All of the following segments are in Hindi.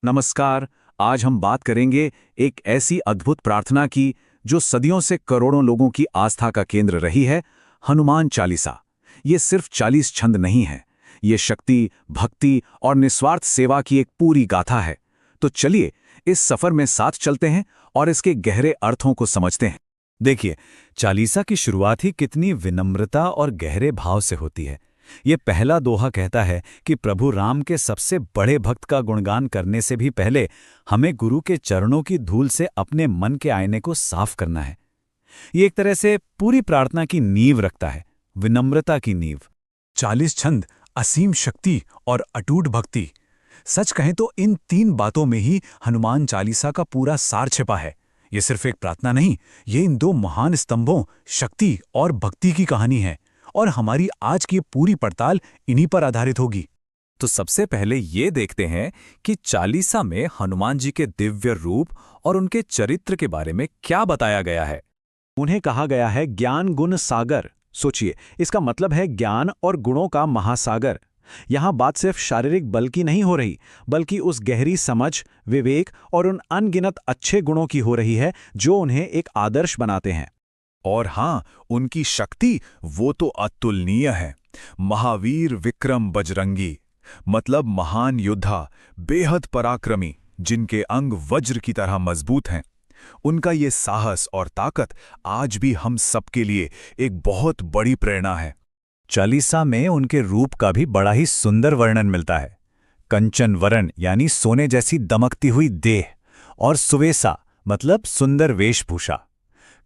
नमस्कार। आज हम बात करेंगे एक ऐसी अद्भुत प्रार्थना की जो सदियों से करोड़ों लोगों की आस्था का केंद्र रही है, हनुमान चालीसा। ये सिर्फ 40 छंद नहीं है, ये शक्ति, भक्ति और निस्वार्थ सेवा की एक पूरी गाथा है। तो चलिए इस सफर में साथ चलते हैं और इसके गहरे अर्थों को समझते हैं। देखिए, चालीसा की शुरुआत ही कितनी विनम्रता और गहरे भाव से होती है। ये पहला दोहा कहता है कि प्रभु राम के सबसे बड़े भक्त का गुणगान करने से भी पहले हमें गुरु के चरणों की धूल से अपने मन के आईने को साफ करना है। ये एक तरह से पूरी प्रार्थना की नींव रखता है, विनम्रता की नींव। 40 छंद, असीम शक्ति और अटूट भक्ति। सच कहें तो इन 3 बातों में ही हनुमान चालीसा का पूरा सार छिपा है। ये सिर्फ एक प्रार्थना नहीं, ये इन 2 महान स्तंभों, शक्ति और भक्ति की कहानी है। और हमारी आज की पूरी पड़ताल इन्हीं पर आधारित होगी। तो सबसे पहले ये देखते हैं कि चालीसा में हनुमान जी के दिव्य रूप और उनके चरित्र के बारे में क्या बताया गया है। उन्हें कहा गया है ज्ञान गुण सागर। सोचिए, इसका मतलब है ज्ञान और गुणों का महासागर। यहाँ बात सिर्फ शारीरिक बल की नहीं हो रही, बल्कि उस गहरी समझ, विवेक और उन अनगिनत अच्छे गुणों की हो रही है जो उन्हें एक आदर्श बनाते हैं। और हाँ, उनकी शक्ति वो तो अतुलनीय है। महावीर विक्रम बजरंगी, मतलब महान योद्धा, बेहद पराक्रमी, जिनके अंग वज्र की तरह मजबूत हैं। उनका ये साहस और ताकत आज भी हम सबके लिए एक बहुत बड़ी प्रेरणा है। चालीसा में उनके रूप का भी बड़ा ही सुंदर वर्णन मिलता है। कंचन वरण यानी सोने जैसी दमकती हुई देह, और सुवेसा मतलब सुंदर वेशभूषा।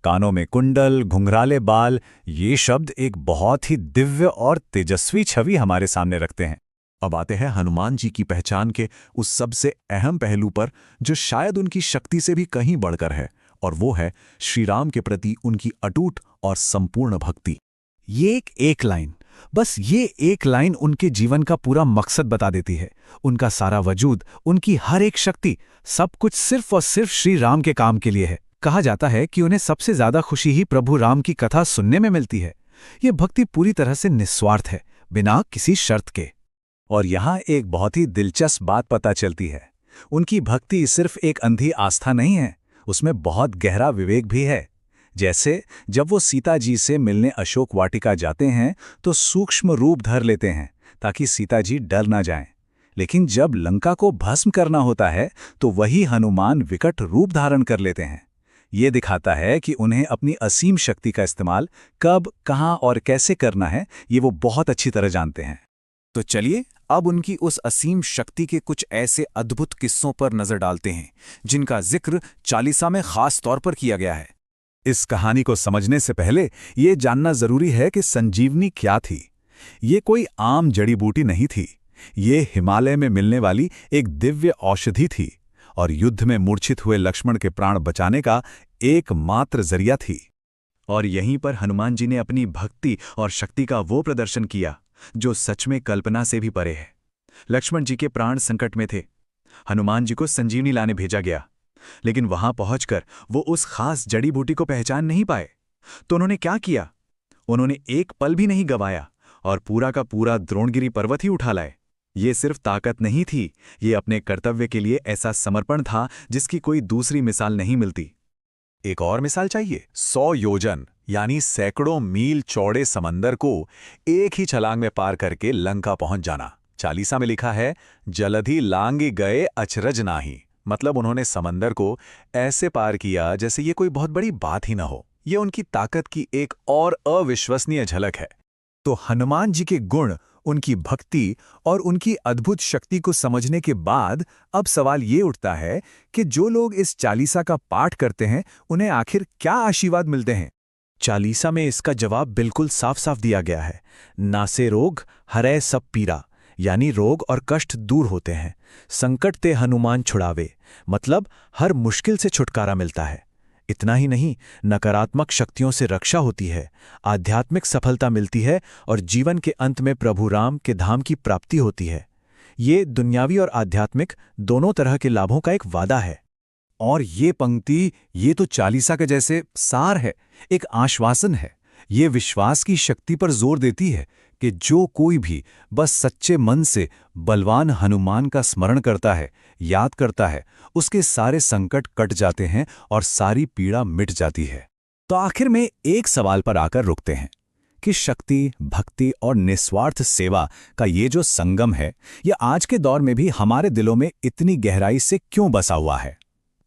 कानों में कुंडल, घुंघराले बाल, ये शब्द एक बहुत ही दिव्य और तेजस्वी छवि हमारे सामने रखते हैं। अब आते हैं हनुमान जी की पहचान के उस सबसे अहम पहलू पर, जो शायद उनकी शक्ति से भी कहीं बढ़कर है, और वो है श्री राम के प्रति उनकी अटूट और संपूर्ण भक्ति। ये एक लाइन, बस ये एक लाइन उनके जीवन का पूरा मकसद बता देती है। उनका सारा वजूद, उनकी हर एक शक्ति, सब कुछ सिर्फ और सिर्फ श्री राम के काम के लिए है। कहा जाता है कि उन्हें सबसे ज्यादा खुशी ही प्रभु राम की कथा सुनने में मिलती है। ये भक्ति पूरी तरह से निस्वार्थ है, बिना किसी शर्त के। और यहाँ एक बहुत ही दिलचस्प बात पता चलती है। उनकी भक्ति सिर्फ एक अंधी आस्था नहीं है, उसमें बहुत गहरा विवेक भी है। जैसे जब वो सीता जी से मिलने अशोक वाटिका जाते हैं तो सूक्ष्म रूप धर लेते हैं ताकि सीता जी डर ना जाएं। लेकिन जब लंका को भस्म करना होता है तो वही हनुमान विकट रूप धारण कर लेते हैं। ये दिखाता है कि उन्हें अपनी असीम शक्ति का इस्तेमाल कब, कहाँ और कैसे करना है, ये वो बहुत अच्छी तरह जानते हैं। तो चलिए अब उनकी उस असीम शक्ति के कुछ ऐसे अद्भुत किस्सों पर नजर डालते हैं जिनका जिक्र चालीसा में खास तौर पर किया गया है। इस कहानी को समझने से पहले ये जानना जरूरी है कि संजीवनी क्या थी। ये कोई आम जड़ी बूटी नहीं थी, ये हिमालय में मिलने वाली एक दिव्य औषधि थी और युद्ध में मूर्छित हुए लक्ष्मण के प्राण बचाने का एकमात्र जरिया थी। और यहीं पर हनुमान जी ने अपनी भक्ति और शक्ति का वो प्रदर्शन किया जो सच में कल्पना से भी परे है। लक्ष्मण जी के प्राण संकट में थे, हनुमान जी को संजीवनी लाने भेजा गया, लेकिन वहां पहुंचकर वो उस खास जड़ी बूटी को पहचान नहीं पाए। तो उन्होंने क्या किया? उन्होंने एक पल भी नहीं गवाया और पूरा का पूरा द्रोणगिरी पर्वत ही उठा लाए। ये सिर्फ ताकत नहीं थी, ये अपने कर्तव्य के लिए ऐसा समर्पण था जिसकी कोई दूसरी मिसाल नहीं मिलती। एक और मिसाल चाहिए? 100 योजन यानी सैकड़ों मील चौड़े समंदर को एक ही छलांग में पार करके लंका पहुंच जाना। चालीसा में लिखा है, जलधि लांगी गए अचरज नाही। मतलब उन्होंने समंदर को ऐसे पार किया जैसे ये कोई बहुत बड़ी बात ही ना हो। ये उनकी ताकत की एक और अविश्वसनीय झलक है। तो हनुमान जी के गुण, उनकी भक्ति और उनकी अद्भुत शक्ति को समझने के बाद अब सवाल ये उठता है कि जो लोग इस चालीसा का पाठ करते हैं उन्हें आखिर क्या आशीर्वाद मिलते हैं। चालीसा में इसका जवाब बिल्कुल साफ साफ दिया गया है। नासे रोग हरै सब पीरा, यानी रोग और कष्ट दूर होते हैं। संकट ते हनुमान छुड़ावे, मतलब हर मुश्किल से छुटकारा मिलता है। इतना ही नहीं, नकारात्मक शक्तियों से रक्षा होती है, आध्यात्मिक सफलता मिलती है और जीवन के अंत में प्रभु राम के धाम की प्राप्ति होती है। ये दुनियावी और आध्यात्मिक दोनों तरह के लाभों का एक वादा है। और ये पंक्ति, ये तो चालीसा के जैसे सार है, एक आश्वासन है। ये विश्वास की शक्ति पर जोर देती है कि जो कोई भी बस सच्चे मन से बलवान हनुमान का स्मरण करता है, याद करता है, उसके सारे संकट कट जाते हैं और सारी पीड़ा मिट जाती है। तो आखिर में एक सवाल पर आकर रुकते हैं कि शक्ति, भक्ति और निस्वार्थ सेवा का ये जो संगम है, ये आज के दौर में भी हमारे दिलों में इतनी गहराई से क्यों बसा हुआ है?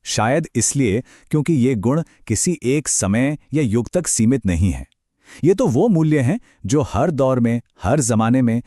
शायद इसलिए क्योंकि ये गुण किसी एक समय या युग तक सीमित नहीं हैं। ये तो वो मूल्य हैं जो हर दौर में, हर जमाने में